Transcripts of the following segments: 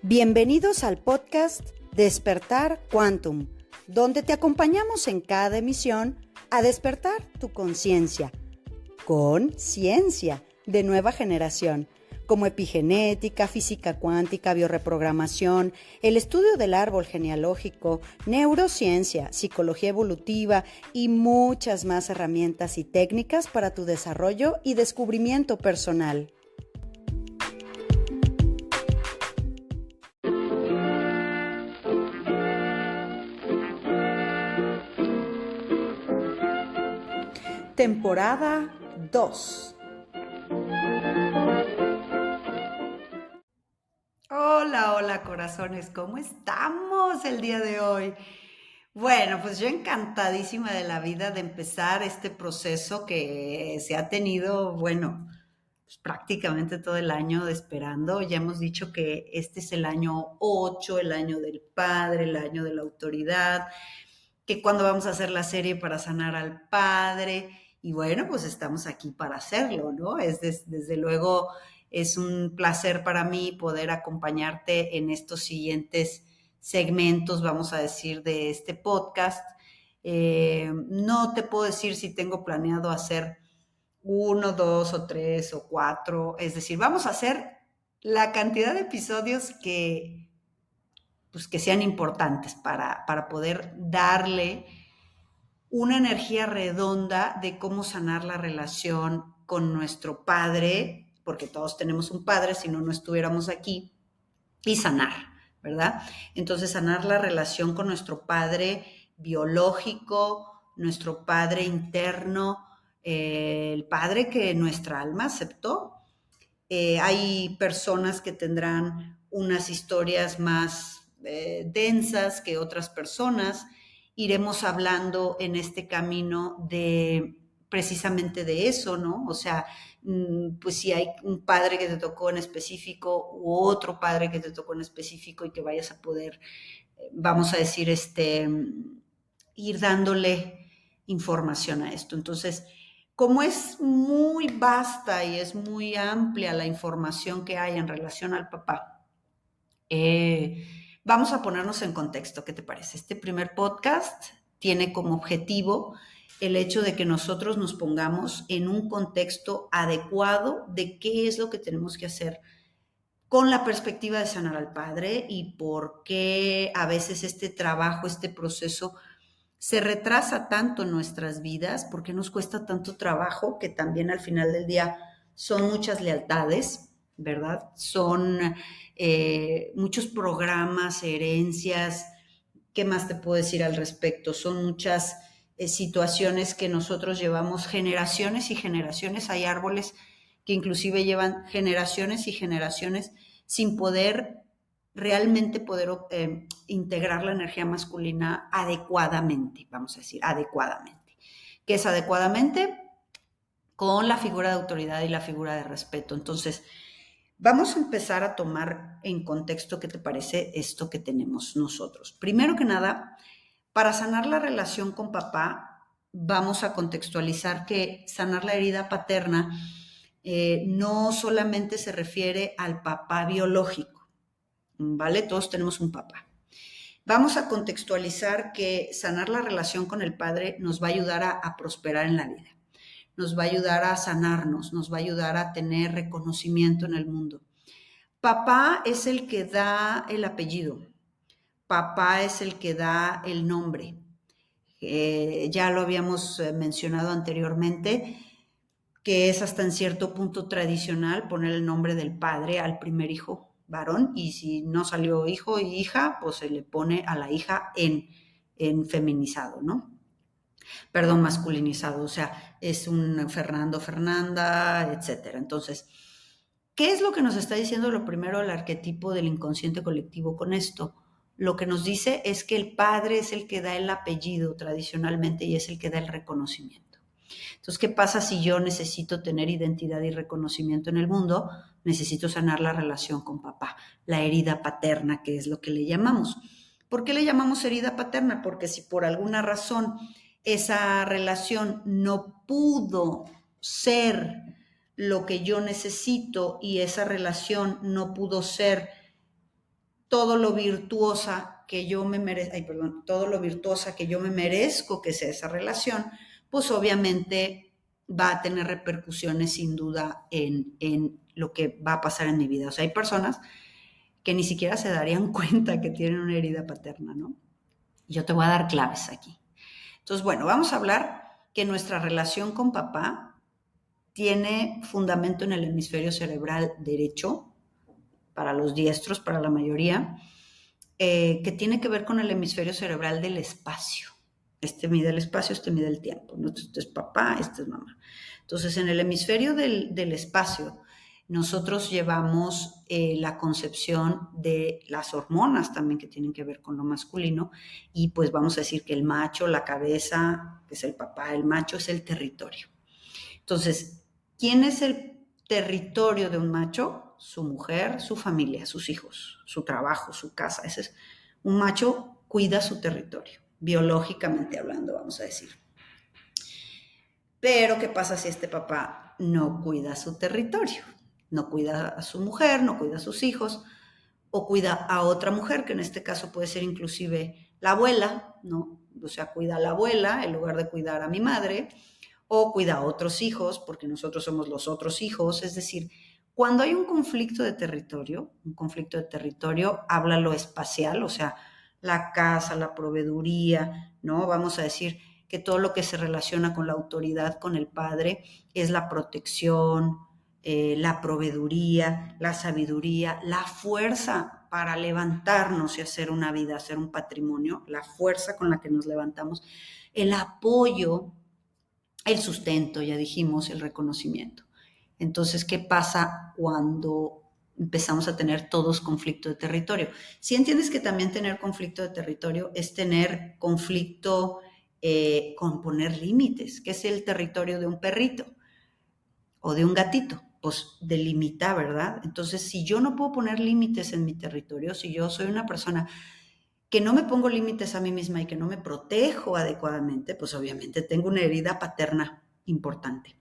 Bienvenidos al podcast Despertar Quantum, donde te acompañamos en cada emisión a despertar tu conciencia con ciencia de nueva generación, como epigenética, física cuántica, bioreprogramación, el estudio del árbol genealógico, neurociencia, psicología evolutiva y muchas más herramientas y técnicas para tu desarrollo y descubrimiento personal. Temporada 2. Hola corazones, ¿cómo estamos el día de hoy? Bueno, pues yo encantadísima de la vida de empezar este proceso que se ha tenido, bueno, pues prácticamente todo el año esperando. Ya hemos dicho que este es el año 8, el año del padre, el año de la autoridad, que cuando vamos a hacer la serie para sanar al padre. Y bueno, pues estamos aquí para hacerlo, ¿no? Desde luego es un placer para mí poder acompañarte en estos siguientes segmentos, vamos a decir, de este podcast. No te puedo decir si tengo planeado hacer 1, 2 o 3 o 4. Es decir, vamos a hacer la cantidad de episodios que sean importantes para poder darle una energía redonda de cómo sanar la relación con nuestro padre, porque todos tenemos un padre, si no, no estuviéramos aquí, y sanar, ¿verdad? Entonces, sanar la relación con nuestro padre biológico, nuestro padre interno, el padre que nuestra alma aceptó. Hay personas que tendrán unas historias más densas que otras personas. Iremos hablando en este camino de precisamente de eso, ¿no? O sea, pues si hay un padre que te tocó en específico u otro padre que te tocó en específico y que vayas a poder, vamos a decir, ir dándole información a esto. Entonces, como es muy vasta y es muy amplia la información que hay en relación al papá, vamos a ponernos en contexto. ¿Qué te parece? Este primer podcast tiene como objetivo el hecho de que nosotros nos pongamos en un contexto adecuado de qué es lo que tenemos que hacer con la perspectiva de sanar al padre y por qué a veces este trabajo, este proceso se retrasa tanto en nuestras vidas, por qué nos cuesta tanto trabajo, que también al final del día son muchas lealtades, ¿verdad? Son muchos programas, herencias. ¿Qué más te puedo decir al respecto? Son muchas situaciones que nosotros llevamos generaciones y generaciones. Hay árboles que inclusive llevan generaciones y generaciones sin poder realmente poder integrar la energía masculina adecuadamente, vamos a decir, adecuadamente. ¿Qué es adecuadamente? Con la figura de autoridad y la figura de respeto. Entonces, vamos a empezar a tomar en contexto qué te parece esto que tenemos nosotros. Primero que nada, para sanar la relación con papá, vamos a contextualizar que sanar la herida paterna no solamente se refiere al papá biológico, ¿vale? Todos tenemos un papá. Vamos a contextualizar que sanar la relación con el padre nos va a ayudar a prosperar en la vida, nos va a ayudar a sanarnos, nos va a ayudar a tener reconocimiento en el mundo. Papá es el que da el apellido, papá es el que da el nombre. Ya lo habíamos mencionado anteriormente, que es hasta en cierto punto tradicional poner el nombre del padre al primer hijo varón, y si no salió hijo y hija, pues se le pone a la hija en feminizado, ¿no? Perdón, masculinizado, o sea, es un Fernando, Fernanda, etcétera. Entonces, ¿qué es lo que nos está diciendo lo primero el arquetipo del inconsciente colectivo con esto? Lo que nos dice es que el padre es el que da el apellido tradicionalmente y es el que da el reconocimiento. Entonces, ¿qué pasa si yo necesito tener identidad y reconocimiento en el mundo? Necesito sanar la relación con papá, la herida paterna, que es lo que le llamamos. ¿Por qué le llamamos herida paterna? Porque si por alguna razón esa relación no pudo ser lo que yo necesito y esa relación no pudo ser todo lo virtuosa que yo me todo lo virtuosa que yo me merezco que sea esa relación, pues obviamente va a tener repercusiones sin duda en lo que va a pasar en mi vida. O sea, hay personas que ni siquiera se darían cuenta que tienen una herida paterna, ¿no? Yo te voy a dar claves aquí. Entonces, bueno, vamos a hablar que nuestra relación con papá tiene fundamento en el hemisferio cerebral derecho, para los diestros, para la mayoría, que tiene que ver con el hemisferio cerebral del espacio. Este mide el espacio, este mide el tiempo. ¿No? Este es papá, este es mamá. Entonces, en el hemisferio del espacio, nosotros llevamos la concepción de las hormonas también que tienen que ver con lo masculino y pues vamos a decir que el macho, la cabeza, que es el papá, el macho es el territorio. Entonces, ¿quién es el territorio de un macho? Su mujer, su familia, sus hijos, su trabajo, su casa. Ese es un macho cuida su territorio, biológicamente hablando, vamos a decir. Pero, ¿qué pasa si este papá no cuida su territorio? No cuida a su mujer, no cuida a sus hijos, o cuida a otra mujer, que en este caso puede ser inclusive la abuela, ¿no? O sea, cuida a la abuela en lugar de cuidar a mi madre, o cuida a otros hijos, porque nosotros somos los otros hijos. Es decir, cuando hay un conflicto de territorio habla lo espacial, o sea, la casa, la proveeduría, ¿no? Vamos a decir que todo lo que se relaciona con la autoridad, con el padre, es la protección, la proveeduría, la sabiduría, la fuerza para levantarnos y hacer una vida, hacer un patrimonio, la fuerza con la que nos levantamos, el apoyo, el sustento, ya dijimos, el reconocimiento. Entonces, ¿qué pasa cuando empezamos a tener todos conflicto de territorio? Si entiendes que también tener conflicto de territorio es tener conflicto con poner límites, que es el territorio de un perrito o de un gatito, pues delimita, ¿verdad? Entonces, si yo no puedo poner límites en mi territorio, si yo soy una persona que no me pongo límites a mí misma y que no me protejo adecuadamente, pues obviamente tengo una herida paterna importante.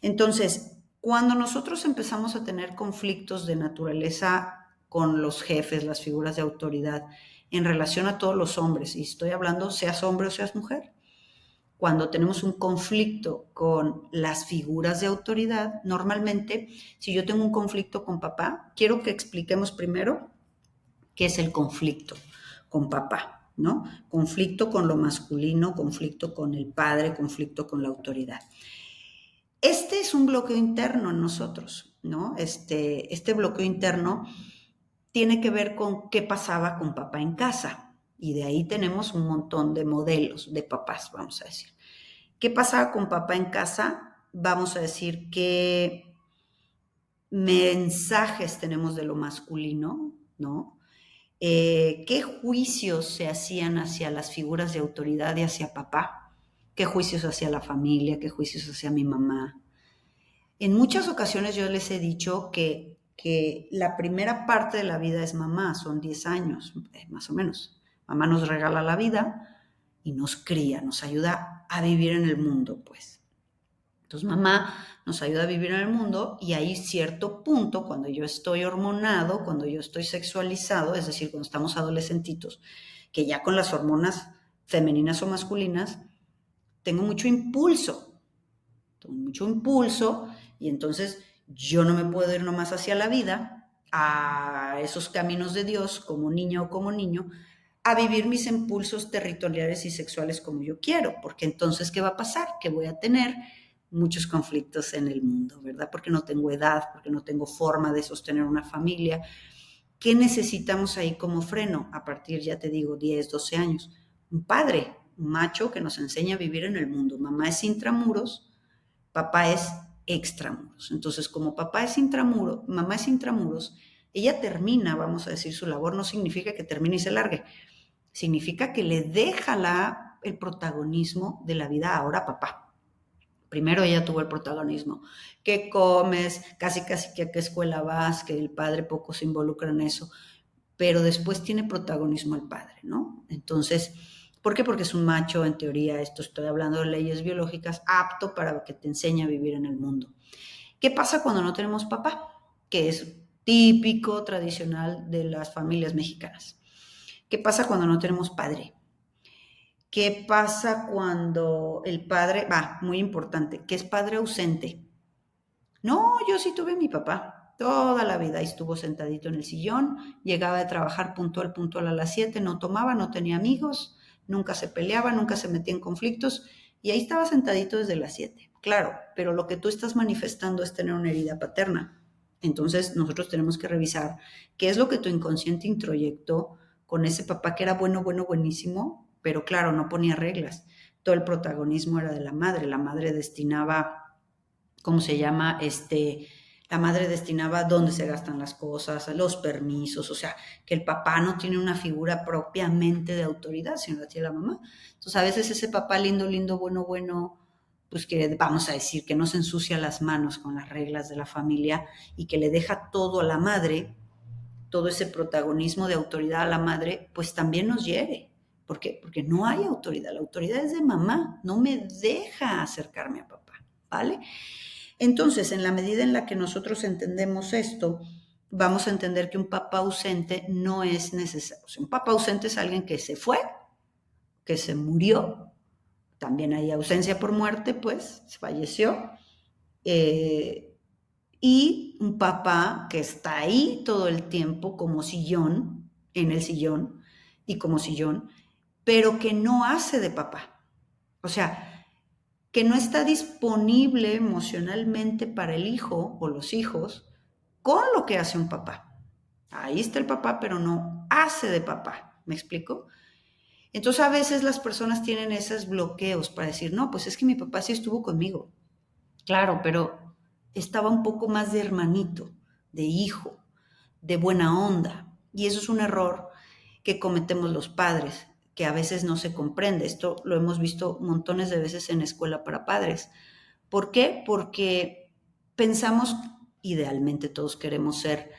Entonces, cuando nosotros empezamos a tener conflictos de naturaleza con los jefes, las figuras de autoridad, en relación a todos los hombres, y estoy hablando seas hombre o seas mujer, cuando tenemos un conflicto con las figuras de autoridad, normalmente, si yo tengo un conflicto con papá, quiero que expliquemos primero qué es el conflicto con papá, ¿no? Conflicto con lo masculino, conflicto con el padre, conflicto con la autoridad. Este es un bloqueo interno en nosotros, ¿no? Este bloqueo interno tiene que ver con qué pasaba con papá en casa. Y de ahí tenemos un montón de modelos de papás, vamos a decir. ¿Qué pasaba con papá en casa? Vamos a decir qué mensajes tenemos de lo masculino, ¿no? ¿Qué juicios se hacían hacia las figuras de autoridad y hacia papá? ¿Qué juicios hacia la familia? ¿Qué juicios hacia mi mamá? En muchas ocasiones yo les he dicho que la primera parte de la vida es mamá, son 10 años, más o menos. Mamá nos regala la vida y nos cría, nos ayuda a vivir en el mundo, pues. Entonces mamá nos ayuda a vivir en el mundo y hay cierto punto, cuando yo estoy hormonado, cuando yo estoy sexualizado, es decir, cuando estamos adolescentitos, que ya con las hormonas femeninas o masculinas, tengo mucho impulso y entonces yo no me puedo ir nomás hacia la vida, a esos caminos de Dios como niña o como niño, a vivir mis impulsos territoriales y sexuales como yo quiero, porque entonces, ¿qué va a pasar? Que voy a tener muchos conflictos en el mundo, ¿verdad? Porque no tengo edad, porque no tengo forma de sostener una familia. ¿Qué necesitamos ahí como freno? A partir, ya te digo, 10, 12 años. Un padre, un macho que nos enseña a vivir en el mundo. Mamá es intramuros, papá es extramuros. Entonces, como papá es intramuros, mamá es intramuros, ella termina, vamos a decir, su labor. No significa que termine y se largue. Significa que le deja el protagonismo de la vida ahora a papá. Primero ella tuvo el protagonismo. ¿Qué comes? Casi que a qué escuela vas, que el padre poco se involucra en eso. Pero después tiene protagonismo el padre, ¿no? Entonces, ¿por qué? Porque es un macho, en teoría, esto estoy hablando de leyes biológicas, apto para que te enseñe a vivir en el mundo. ¿Qué pasa cuando no tenemos papá? Que es típico, tradicional de las familias mexicanas. ¿Qué pasa cuando no tenemos padre? ¿Qué pasa cuando el padre, muy importante, que es padre ausente? No, yo sí tuve a mi papá. Toda la vida estuvo sentadito en el sillón, llegaba de trabajar puntual a las 7, no tomaba, no tenía amigos, nunca se peleaba, nunca se metía en conflictos y ahí estaba sentadito desde las 7. Claro, pero lo que tú estás manifestando es tener una herida paterna. Entonces nosotros tenemos que revisar qué es lo que tu inconsciente introyectó con ese papá que era buenísimo, pero claro, no ponía reglas. Todo el protagonismo era de la madre destinaba, ¿cómo se llama? La madre destinaba dónde se gastan las cosas, los permisos, o sea, que el papá no tiene una figura propiamente de autoridad, sino la tiene la mamá. Entonces, a veces ese papá lindo, bueno, pues que vamos a decir que no se ensucia las manos con las reglas de la familia y que le deja todo a la madre, todo ese protagonismo de autoridad a la madre, pues también nos hiere. ¿Por qué? Porque no hay autoridad, la autoridad es de mamá, no me deja acercarme a papá, ¿vale? Entonces, en la medida en la que nosotros entendemos esto, vamos a entender que un papá ausente no es necesario. O sea, un papá ausente es alguien que se fue, que se murió. También hay ausencia por muerte, pues, falleció. Y un papá que está ahí todo el tiempo como sillón, en el sillón y como sillón, pero que no hace de papá. O sea, que no está disponible emocionalmente para el hijo o los hijos con lo que hace un papá. Ahí está el papá, pero no hace de papá. ¿Me explico? Entonces a veces las personas tienen esos bloqueos para decir, no, pues es que mi papá sí estuvo conmigo. Claro, pero estaba un poco más de hermanito, de hijo, de buena onda. Y eso es un error que cometemos los padres, que a veces no se comprende. Esto lo hemos visto montones de veces en escuela para padres. ¿Por qué? Porque pensamos, idealmente todos queremos ser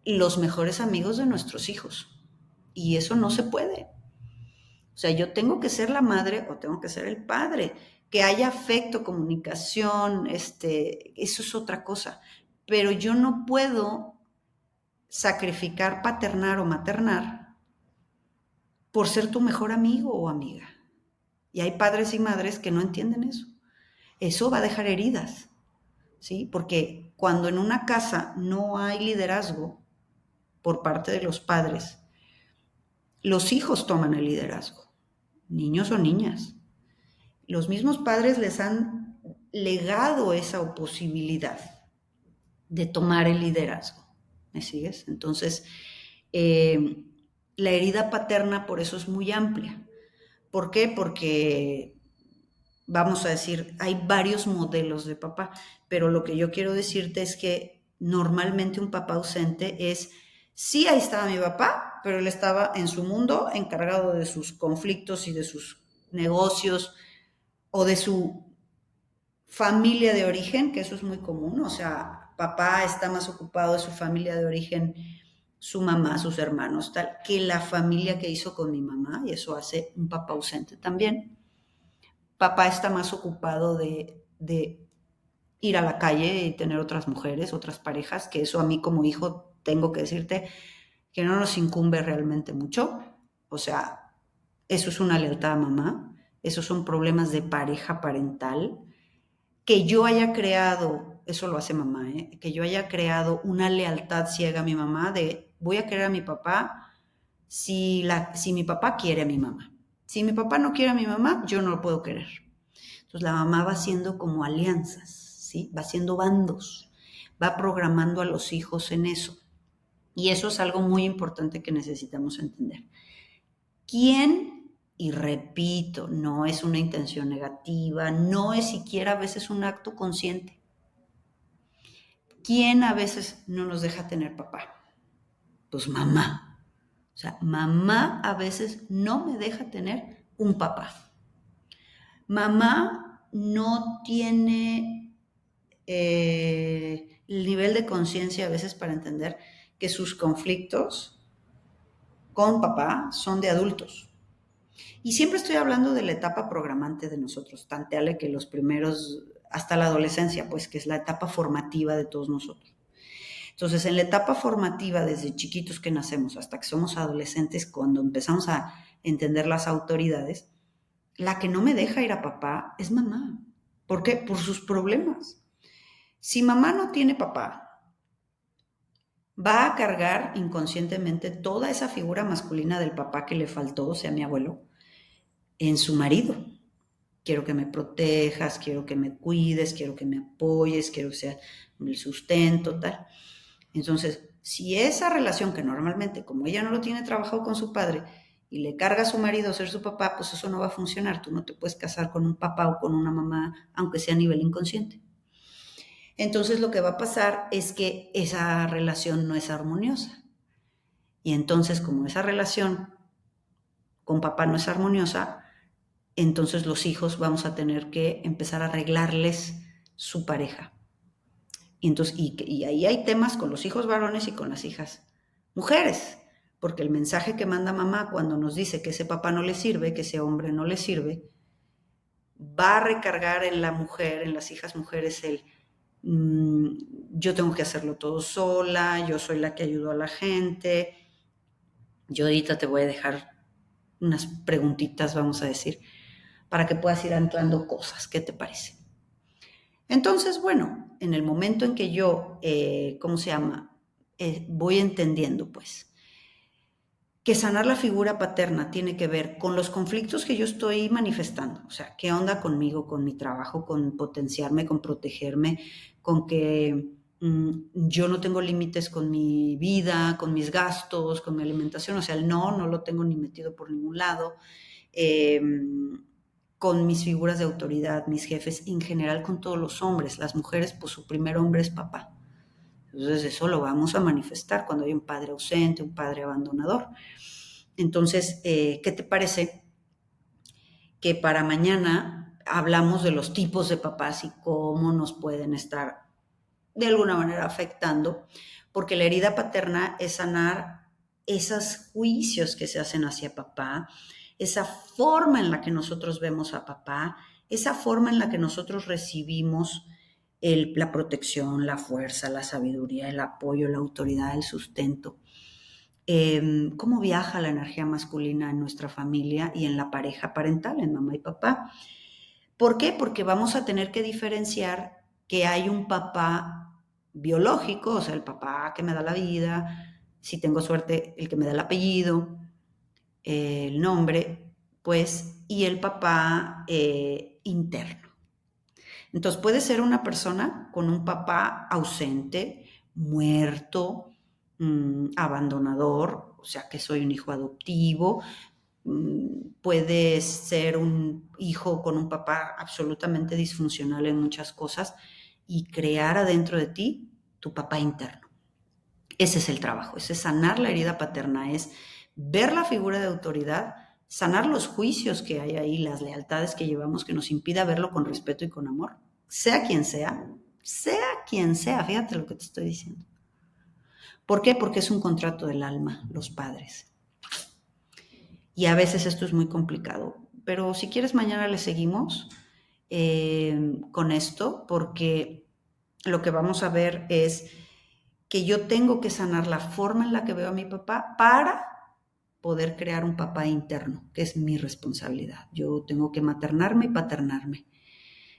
los mejores amigos de nuestros hijos. Y eso no se puede. O sea, yo tengo que ser la madre o tengo que ser el padre. Que haya afecto, comunicación, eso es otra cosa. Pero yo no puedo sacrificar paternar o maternar por ser tu mejor amigo o amiga. Y hay padres y madres que no entienden eso. Eso va a dejar heridas, ¿sí? Porque cuando en una casa no hay liderazgo por parte de los padres, los hijos toman el liderazgo, niños o niñas. Los mismos padres les han legado esa posibilidad de tomar el liderazgo. ¿Me sigues? Entonces, la herida paterna por eso es muy amplia. ¿Por qué? Porque, vamos a decir, hay varios modelos de papá, pero lo que yo quiero decirte es que normalmente un papá ausente es, sí, ahí estaba mi papá, pero él estaba en su mundo encargado de sus conflictos y de sus negocios o de su familia de origen, que eso es muy común, o sea, papá está más ocupado de su familia de origen, su mamá, sus hermanos, tal, que la familia que hizo con mi mamá, y eso hace un papá ausente también. Papá está más ocupado de ir a la calle y tener otras mujeres, otras parejas, que eso a mí como hijo tengo que decirte que no nos incumbe realmente mucho. O sea, eso es una lealtad a mamá, esos son problemas de pareja parental. Que yo haya creado, eso lo hace mamá, que yo haya creado una lealtad ciega a mi mamá de voy a querer a mi papá si mi papá quiere a mi mamá. Si mi papá no quiere a mi mamá, yo no lo puedo querer. Entonces la mamá va haciendo como alianzas, ¿sí? Va haciendo bandos, va programando a los hijos en eso. Y eso es algo muy importante que necesitamos entender. ¿Quién? Y repito, no es una intención negativa, no es siquiera a veces un acto consciente. ¿Quién a veces no nos deja tener papá? Pues mamá. O sea, mamá a veces no me deja tener un papá. Mamá no tiene el nivel de conciencia a veces para entender que sus conflictos con papá son de adultos. Y siempre estoy hablando de la etapa programante de nosotros, tanteale que los primeros, hasta la adolescencia, pues que es la etapa formativa de todos nosotros. Entonces, en la etapa formativa, desde chiquitos que nacemos hasta que somos adolescentes, cuando empezamos a entender las autoridades, la que no me deja ir a papá es mamá. ¿Por qué? Por sus problemas. Si mamá no tiene papá, va a cargar inconscientemente toda esa figura masculina del papá que le faltó, o sea, mi abuelo, en su marido. Quiero que me protejas, quiero que me cuides, quiero que me apoyes, quiero que sea el sustento, tal. Entonces, si esa relación que normalmente, como ella no lo tiene trabajado con su padre y le carga a su marido ser su papá, pues eso no va a funcionar. Tú no te puedes casar con un papá o con una mamá, aunque sea a nivel inconsciente. Entonces lo que va a pasar es que esa relación no es armoniosa. Y entonces, como esa relación con papá no es armoniosa, entonces los hijos vamos a tener que empezar a arreglarles su pareja. Y, entonces, y ahí hay temas con los hijos varones y con las hijas mujeres, porque el mensaje que manda mamá cuando nos dice que ese papá no le sirve, que ese hombre no le sirve, va a recargar en la mujer, en las hijas mujeres, yo tengo que hacerlo todo sola, yo soy la que ayudo a la gente. Yo ahorita te voy a dejar unas preguntitas, vamos a decir, para que puedas ir anclando cosas. ¿Qué te parece? Entonces, bueno, en el momento en que yo, ¿cómo se llama? Voy entendiendo, pues, que sanar la figura paterna tiene que ver con los conflictos que yo estoy manifestando. O sea, ¿qué onda conmigo, con mi trabajo, con potenciarme, con protegerme, con que yo no tengo límites con mi vida, con mis gastos, con mi alimentación? O sea, el no lo tengo ni metido por ningún lado. Eh, con mis figuras de autoridad, mis jefes, en general con todos los hombres. Las mujeres, pues su primer hombre es papá. Entonces eso lo vamos a manifestar cuando hay un padre ausente, un padre abandonador. Entonces, ¿qué te parece que para mañana hablamos de los tipos de papás y cómo nos pueden estar de alguna manera afectando? Porque la herida paterna es sanar esos juicios que se hacen hacia papá, esa forma en la que nosotros vemos a papá, esa forma en la que nosotros recibimos la protección, la fuerza, la sabiduría, el apoyo, la autoridad, el sustento. Cómo viaja la energía masculina en nuestra familia y en la pareja parental, en mamá y papá. ¿Por qué? Porque vamos a tener que diferenciar que hay un papá biológico, o sea, el papá que me da la vida, si tengo suerte, el que me da el apellido, el nombre, pues, y el papá interno. Entonces puede ser una persona con un papá ausente, muerto, abandonador, o sea que soy un hijo adoptivo. Puede ser un hijo con un papá absolutamente disfuncional en muchas cosas y crear adentro de ti tu papá interno. Ese es el trabajo, ese es sanar la herida paterna, es ver la figura de autoridad, sanar los juicios que hay ahí, las lealtades que llevamos que nos impida verlo con respeto y con amor, sea quien sea, fíjate lo que te estoy diciendo. ¿Por qué? Porque es un contrato del alma, los padres. Y a veces esto es muy complicado, pero si quieres mañana le seguimos con esto, porque lo que vamos a ver es que yo tengo que sanar la forma en la que veo a mi papá para poder crear un papá interno, que es mi responsabilidad. Yo tengo que maternarme y paternarme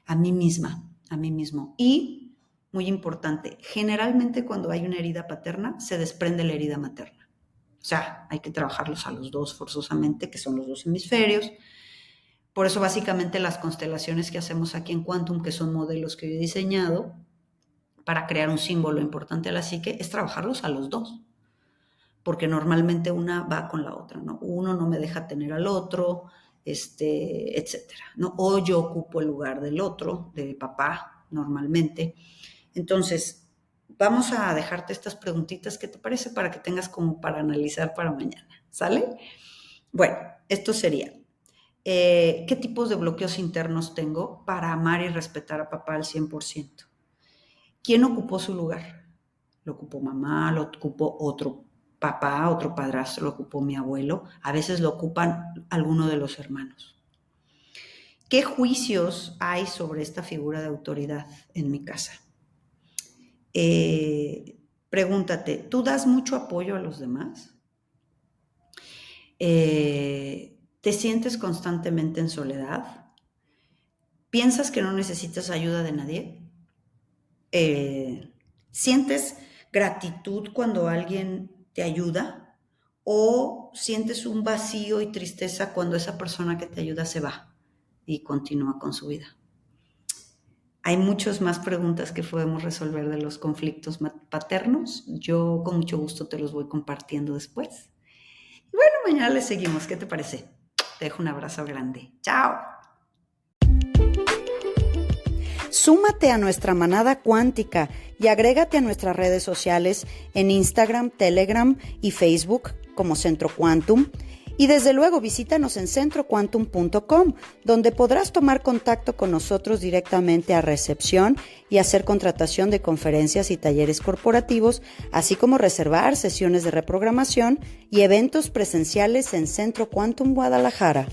a mí misma, a mí mismo. Y, muy importante, generalmente cuando hay una herida paterna, se desprende la herida materna. O sea, hay que trabajarlos a los dos forzosamente, que son los dos hemisferios. Por eso, básicamente, las constelaciones que hacemos aquí en Quantum, que son modelos que yo he diseñado, para crear un símbolo importante a la psique, es trabajarlos a los dos, porque normalmente una va con la otra, ¿no? Uno no me deja tener al otro, etcétera, ¿no? O yo ocupo el lugar del otro, de papá, normalmente. Entonces, vamos a dejarte estas preguntitas, ¿qué te parece? Para que tengas como para analizar para mañana, ¿sale? Bueno, esto sería, ¿qué tipos de bloqueos internos tengo para amar y respetar a papá al 100%? ¿Quién ocupó su lugar? Lo ocupó mamá, lo ocupó otro papá, otro padrastro, lo ocupó mi abuelo. A veces lo ocupan alguno de los hermanos. ¿Qué juicios hay sobre esta figura de autoridad en mi casa? Pregúntate, ¿tú das mucho apoyo a los demás? ¿Te sientes constantemente en soledad? ¿Piensas que no necesitas ayuda de nadie? ¿Sientes gratitud cuando alguien te ayuda? ¿O sientes un vacío y tristeza cuando esa persona que te ayuda se va y continúa con su vida? Hay muchas más preguntas que podemos resolver de los conflictos paternos. Yo con mucho gusto te los voy compartiendo después. Y bueno, mañana le seguimos. ¿Qué te parece? Te dejo un abrazo grande. ¡Chao! Súmate a nuestra manada cuántica y agrégate a nuestras redes sociales en Instagram, Telegram y Facebook como Centro Quantum. Y desde luego visítanos en centroquantum.com, donde podrás tomar contacto con nosotros directamente a recepción y hacer contratación de conferencias y talleres corporativos, así como reservar sesiones de reprogramación y eventos presenciales en Centro Quantum Guadalajara.